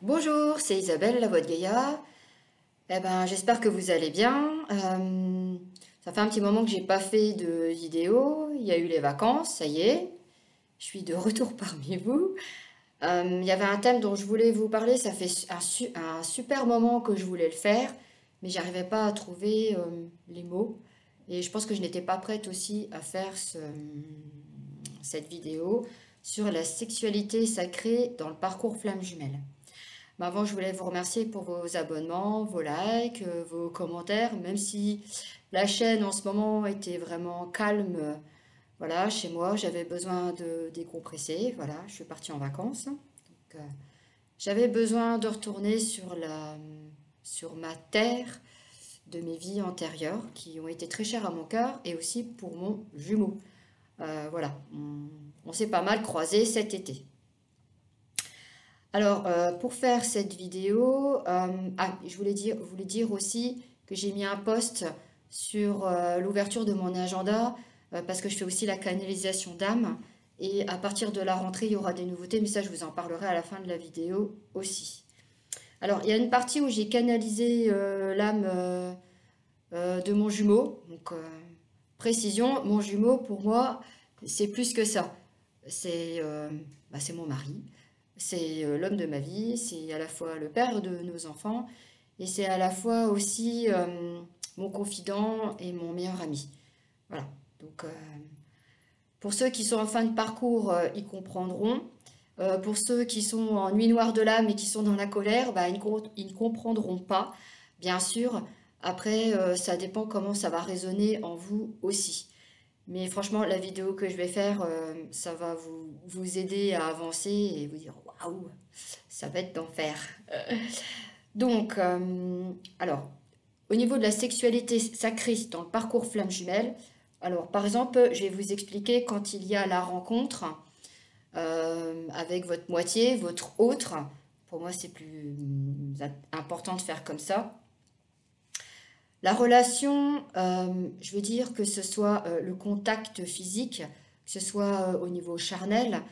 Bonjour, c'est Isabelle, la voix de Gaïa. J'espère que vous allez bien. Ça fait un petit moment que j'ai pas fait de vidéo. Il y a eu les vacances, ça y est. Je suis de retour parmi vous. Il y avait un thème dont je voulais vous parler. Ça fait un super moment que je voulais le faire, mais j'arrivais pas à trouver les mots. Et je pense que je n'étais pas prête aussi à faire cette vidéo sur la sexualité sacrée dans le parcours flamme jumelle. Mais avant, je voulais vous remercier pour vos abonnements, vos likes, vos commentaires, même si la chaîne en ce moment était vraiment calme. Voilà, chez moi, j'avais besoin de décompresser. Voilà, je suis partie en vacances. Donc, j'avais besoin de retourner sur ma terre de mes vies antérieures qui ont été très chères à mon cœur et aussi pour mon jumeau. Voilà, on s'est pas mal croisés cet été. Alors, pour faire cette vidéo, je voulais dire aussi que j'ai mis un post sur l'ouverture de mon agenda parce que je fais aussi la canalisation d'âme. Et à partir de la rentrée, il y aura des nouveautés, mais ça, je vous en parlerai à la fin de la vidéo aussi. Alors, il y a une partie où j'ai canalisé l'âme de mon jumeau. Donc, précision, mon jumeau, pour moi, c'est plus que ça. C'est c'est mon mari. C'est l'homme de ma vie, c'est à la fois le père de nos enfants et c'est à la fois aussi mon confident et mon meilleur ami. Voilà. Donc, pour ceux qui sont en fin de parcours, ils comprendront. Pour ceux qui sont en nuit noire de l'âme et qui sont dans la colère, ils ne comprendront pas, bien sûr. Après, ça dépend comment ça va résonner en vous aussi. Mais franchement, la vidéo que je vais faire, ça va vous aider à avancer et vous dire waouh, ça va être d'enfer. Donc, alors, au niveau de la sexualité sacrée dans le parcours flamme jumelle, alors par exemple, je vais vous expliquer quand il y a la rencontre avec votre moitié, votre autre. Pour moi, c'est plus important de faire comme ça. La relation, je veux dire que ce soit le contact physique, que ce soit au niveau charnel,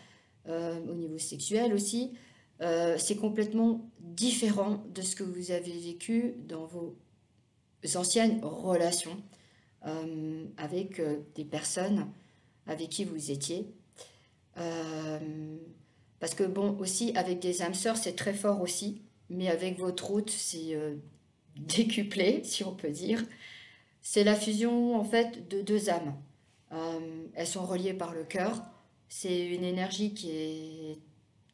au niveau sexuel aussi, c'est complètement différent de ce que vous avez vécu dans vos anciennes relations avec des personnes avec qui vous étiez. Euh, Parce que bon, aussi avec des âmes sœurs, c'est très fort aussi, mais avec votre hôte, c'est décuplé, si on peut dire. C'est la fusion en fait de deux âmes. Elles sont reliées par le cœur. C'est une énergie qui est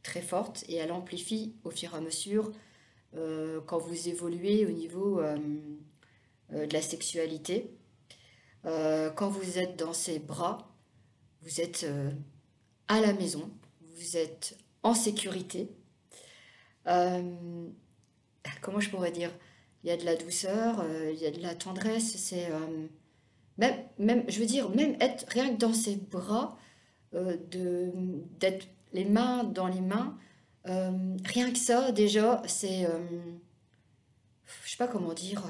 très forte et elle amplifie au fur et à mesure quand vous évoluez au niveau de la sexualité. Quand vous êtes dans ses bras, vous êtes à la maison, vous êtes en sécurité. Euh, Comment je pourrais dire? Il y a de la douceur, il y a de la tendresse. C'est même, je veux dire, même être rien que dans ses bras, d'être les mains dans les mains, rien que ça, déjà, c'est, je sais pas comment dire,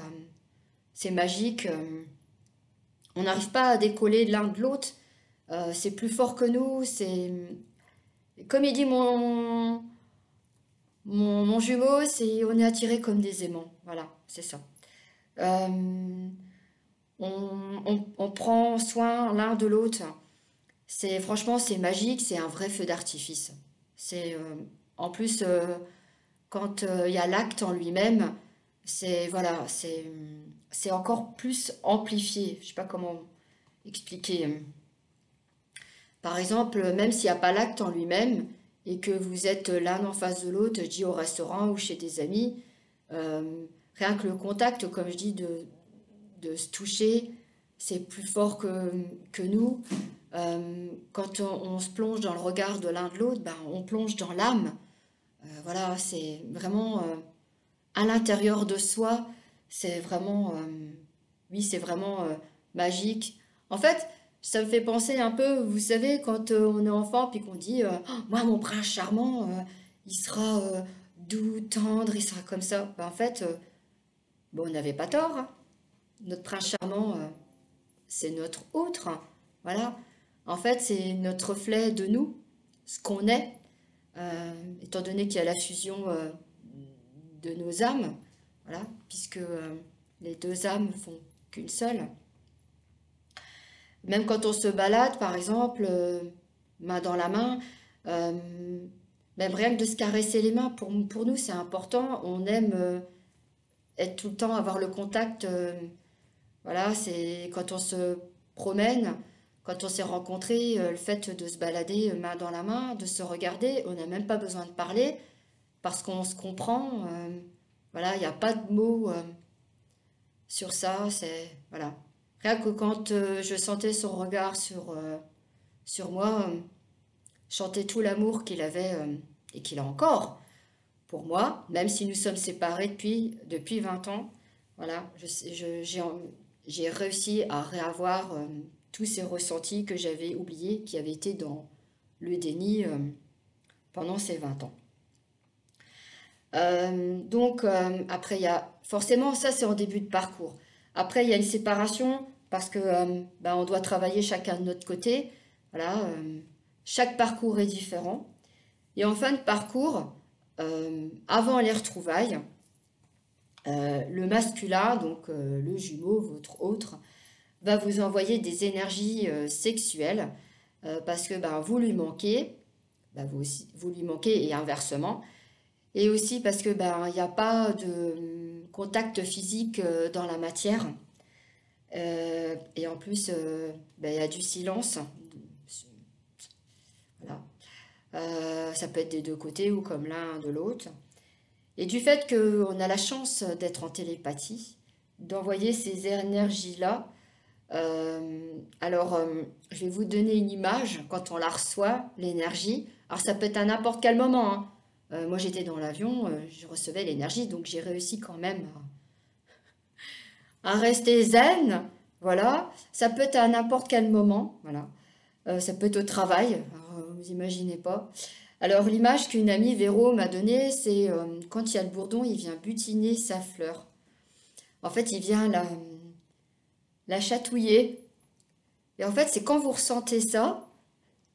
c'est magique. On n'arrive pas à décoller l'un de l'autre. C'est plus fort que nous. C'est, comme il dit mon jumeau, c'est, on est attirés comme des aimants. Voilà, c'est ça. Euh, on prend soin l'un de l'autre. C'est franchement c'est magique, c'est un vrai feu d'artifice. C'est en plus quand il y a l'acte en lui-même, c'est voilà, c'est encore plus amplifié. Je sais pas comment expliquer. Par exemple, même s'il n'y a pas l'acte en lui-même et que vous êtes l'un en face de l'autre, je dis au restaurant ou chez des amis, rien que le contact, comme je dis, de se toucher, c'est plus fort que nous. Quand on se plonge dans le regard de l'un de l'autre, ben, on plonge dans l'âme. Voilà, c'est vraiment à l'intérieur de soi, c'est vraiment, oui, c'est vraiment magique. En fait, ça me fait penser un peu, vous savez, quand on est enfant, puis qu'on dit, oh, moi, mon prince charmant, il sera doux, tendre, il sera comme ça. Ben, en fait, bon, on n'avait pas tort, hein. Notre prince charmant, c'est notre autre. Voilà. En fait, c'est notre reflet de nous, ce qu'on est, étant donné qu'il y a la fusion de nos âmes, voilà, puisque les deux âmes font qu'une seule. Même quand on se balade, par exemple, main dans la main, euh, même rien que de se caresser les mains, pour nous, c'est important. On aime être tout le temps, avoir le contact. Voilà, c'est quand on se promène, quand on s'est rencontrés, le fait de se balader main dans la main, de se regarder, on n'a même pas besoin de parler parce qu'on se comprend. Voilà, il n'y a pas de mots sur ça. C'est voilà. Rien que quand je sentais son regard sur moi, je sentais tout l'amour qu'il avait et qu'il a encore pour moi, même si nous sommes séparés depuis 20 ans. Voilà, j'ai réussi à réavoir tous ces ressentis que j'avais oubliés, qui avaient été dans le déni pendant ces 20 ans. Après, il y a forcément, ça c'est en début de parcours. Après, il y a une séparation parce que on doit travailler chacun de notre côté. Voilà, chaque parcours est différent. Et en fin de parcours, avant les retrouvailles, le masculin, donc le jumeau, votre autre, va vous envoyer des énergies sexuelles parce que vous lui manquez, vous aussi, vous lui manquez et inversement. Et aussi parce que il n'y a pas de contact physique dans la matière. Et en plus, il y a du silence. Voilà. Ça peut être des deux côtés ou comme l'un de l'autre. Et du fait qu'on a la chance d'être en télépathie, d'envoyer ces énergies-là, je vais vous donner une image quand on la reçoit, l'énergie. Alors ça peut être à n'importe quel moment, hein. Moi j'étais dans l'avion, je recevais l'énergie, donc j'ai réussi quand même à rester zen. Voilà, ça peut être à n'importe quel moment. Voilà, ça peut être au travail. Alors, vous imaginez pas. Alors l'image qu'une amie Véro m'a donnée, c'est quand il y a le bourdon, il vient butiner sa fleur. En fait, il vient la chatouiller. Et en fait, c'est quand vous ressentez ça,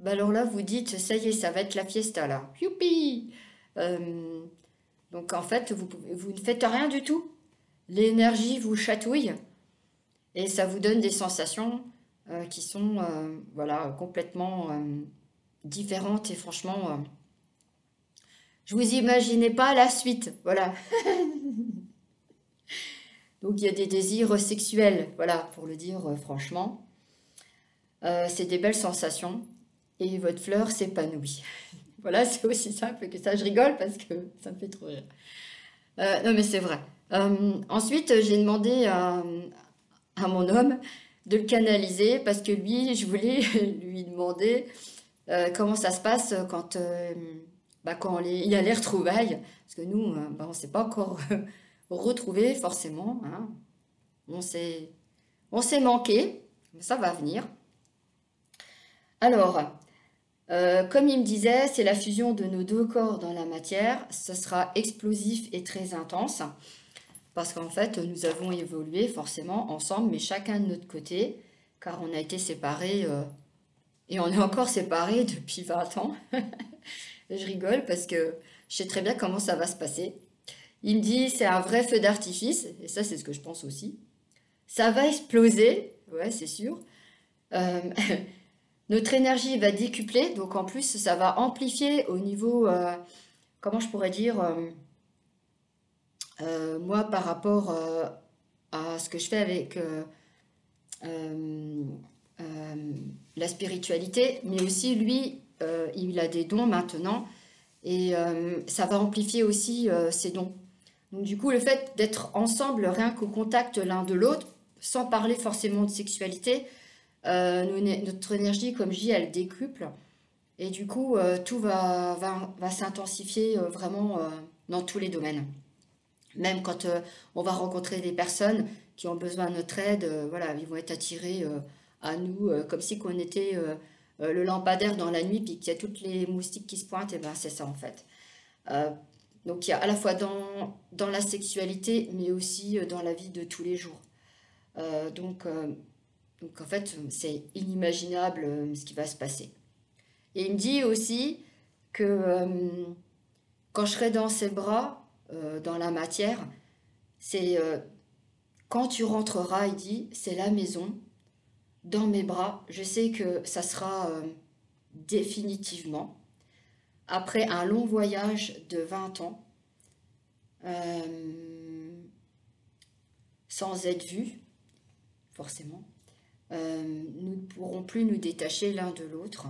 alors là, vous dites, ça y est, ça va être la fiesta là. Youpi! Euh, donc en fait, vous ne faites rien du tout. L'énergie vous chatouille et ça vous donne des sensations qui sont voilà, complètement différentes et franchement, je vous imaginais pas la suite. Voilà. Donc il y a des désirs sexuels, voilà, pour le dire franchement. C'est des belles sensations et votre fleur s'épanouit. Voilà, c'est aussi simple que ça. Je rigole parce que ça me fait trop rire. Non, mais c'est vrai. Ensuite, j'ai demandé à mon homme de le canaliser parce que lui, je voulais lui demander comment ça se passe quand il y a les retrouvailles. Parce que nous, on ne s'est pas encore retrouvés forcément, hein. On s'est, on s'est manqué, mais ça va venir. Alors, comme il me disait, c'est la fusion de nos deux corps dans la matière. Ce sera explosif et très intense. Parce qu'en fait, nous avons évolué forcément ensemble, mais chacun de notre côté, car on a été séparés, et on est encore séparés depuis 20 ans. Je rigole parce que je sais très bien comment ça va se passer. Il me dit, c'est un vrai feu d'artifice, et ça c'est ce que je pense aussi. Ça va exploser, ouais, c'est sûr. Euh, notre énergie va décupler, donc en plus ça va amplifier au niveau, comment je pourrais dire, moi par rapport à ce que je fais avec euh, euh, la spiritualité, mais aussi lui, il a des dons maintenant et ça va amplifier aussi ses dons. Donc du coup, le fait d'être ensemble, rien qu'au contact l'un de l'autre, sans parler forcément de sexualité, notre énergie, comme je dis, elle décuple. Et du coup, tout va s'intensifier vraiment dans tous les domaines. Même quand on va rencontrer des personnes qui ont besoin de notre aide, voilà, ils vont être attirés à nous, comme si qu'on était le lampadaire dans la nuit, puis qu'il y a toutes les moustiques qui se pointent, et ben c'est ça en fait. Euh, donc il y a à la fois dans la sexualité, mais aussi dans la vie de tous les jours. Euh, donc, euh, donc en fait, c'est inimaginable ce qui va se passer. Et il me dit aussi que quand je serai dans ses bras, dans la matière. C'est quand tu rentreras, il dit, c'est la maison, dans mes bras. Je sais que ça sera définitivement, après un long voyage de 20 ans, euh, sans être vus, forcément, nous ne pourrons plus nous détacher l'un de l'autre.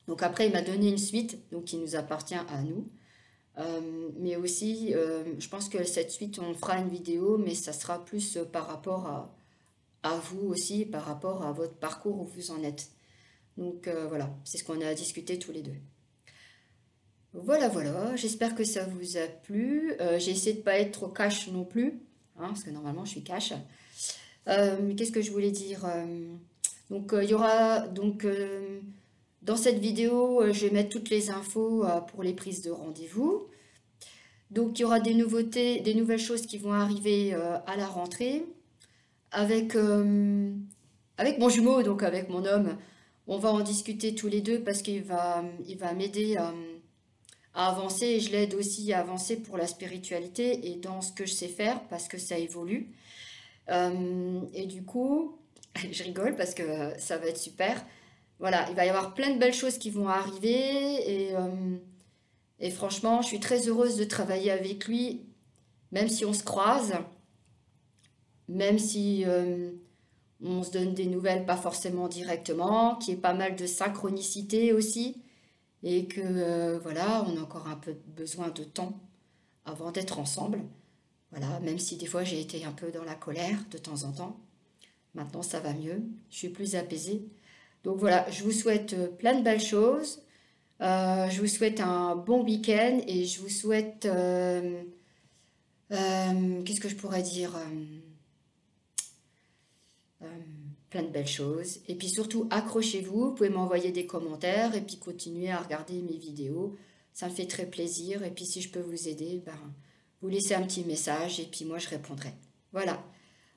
Donc après, il m'a donné une suite, donc qui nous appartient à nous. Mais aussi, je pense que cette suite, on fera une vidéo, mais ça sera plus par rapport à vous aussi, par rapport à votre parcours où vous en êtes. Donc voilà, c'est ce qu'on a discuté tous les deux. Voilà, voilà, j'espère que ça vous a plu. J'ai essayé de ne pas être trop cash non plus, hein, parce que normalement je suis cash. Qu'est-ce que je voulais dire donc il y aura donc dans cette vidéo, je vais mettre toutes les infos pour les prises de rendez-vous. Donc il y aura des nouveautés, des nouvelles choses qui vont arriver à la rentrée avec avec mon jumeau, donc avec mon homme. On va en discuter tous les deux parce qu'il va m'aider à avancer et je l'aide aussi à avancer pour la spiritualité et dans ce que je sais faire parce que ça évolue. Et du coup, je rigole parce que ça va être super. Voilà, il va y avoir plein de belles choses qui vont arriver et franchement, je suis très heureuse de travailler avec lui, même si on se croise, même si on se donne des nouvelles pas forcément directement, qu'il y ait pas mal de synchronicité aussi et que voilà, on a encore un peu besoin de temps avant d'être ensemble. Voilà, même si des fois j'ai été un peu dans la colère de temps en temps. Maintenant, ça va mieux, je suis plus apaisée. Donc voilà, je vous souhaite plein de belles choses. Je vous souhaite un bon week-end et je vous souhaite, qu'est-ce que je pourrais dire, euh, plein de belles choses. Et puis surtout, accrochez-vous, vous pouvez m'envoyer des commentaires et puis continuer à regarder mes vidéos. Ça me fait très plaisir. Et puis si je peux vous aider, ben, vous laissez un petit message et puis moi je répondrai. Voilà,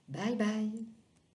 bye bye.